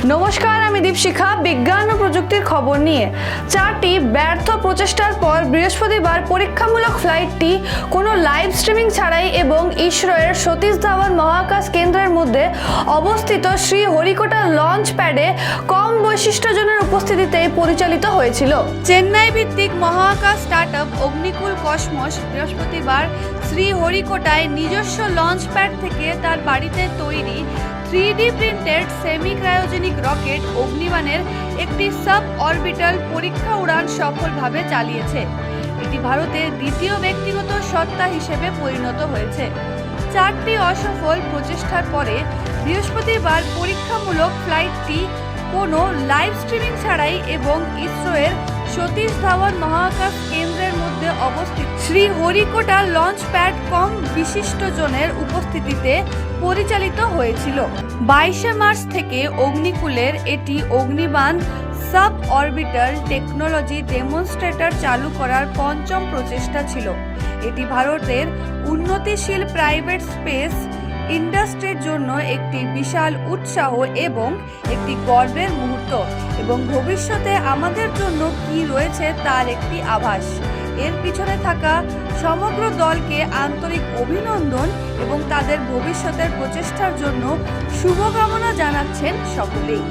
নমস্কার, আমি দীপশিখা বিজ্ঞান ও প্রযুক্তির খবর নিয়ে। 4টি ব্যর্থ প্রচেষ্টার পর বৃহস্পতিবার পরীক্ষামূলক ফ্লাইটটি কোনো লাইভ স্ট্রিমিং ছাড়াই এবং ইসরোয়ের সতীশ ধাওয়ান মহাকাশ কেন্দ্রের মধ্যে অবস্থিত শ্রীহরিকোটা লঞ্চ প্যাডে কম বৈশিষ্ট্যজনের উপস্থিতিতে পরিচালিত হয়েছিল। চেন্নাই ভিত্তিক মহাকাশ স্টার্টআপ অগ্নিকুল কসমস বৃহস্পতিবার শ্রীহরিকোটায় নিজস্ব লঞ্চ প্যাড থেকে তার বাড়িতে তৈরি 3D printed semi cryogenic rocket অগ্নিবানের একটি সাব অরবিটাল পরীক্ষা উড়ান সফলভাবে চালিয়েছে। এটি ভারতের দ্বিতীয় ব্যক্তিগত সত্তা হিসেবে পরিণত হয়েছে। 4টি অসফল প্রচেষ্টার পরে বৃহস্পতিবার পরীক্ষামূলক ফ্লাইটটি কোনো লাইভ স্ট্রিমিং ছাড়াই এবং ইসরোয়ের সতীশ ধাওয়ান মহাকাশ কেন্দ্রের মধ্যে অবস্থিত শ্রীহরিকোটা লঞ্চ প্যাড কম বিশিষ্টজনের উপস্থিতিতে পরিচালিত হয়েছিল। 22 মার্চ থেকে অগ্নিকুলের এটি অগ্নিবান সাব অরবিটাল টেকনোলজি ডেমনস্ট্রেটর চালু করার পঞ্চম প্রচেষ্টা ছিল। এটি ভারতের উন্নতিশীল প্রাইভেট স্পেস ইন্ডাস্ট্রির জন্য একটি বিশাল উৎসাহ এবং একটি গর্বের মুহূর্ত এবং ভবিষ্যতে আমাদের জন্য কি রয়েছে তার একটি আভাস। এর পিছনে থাকা সমগ্র দলকে আন্তরিক অভিনন্দন এবং তাদের ভবিষ্যতের প্রচেষ্টার জন্য শুভকামনা জানাচ্ছেন সকলেই।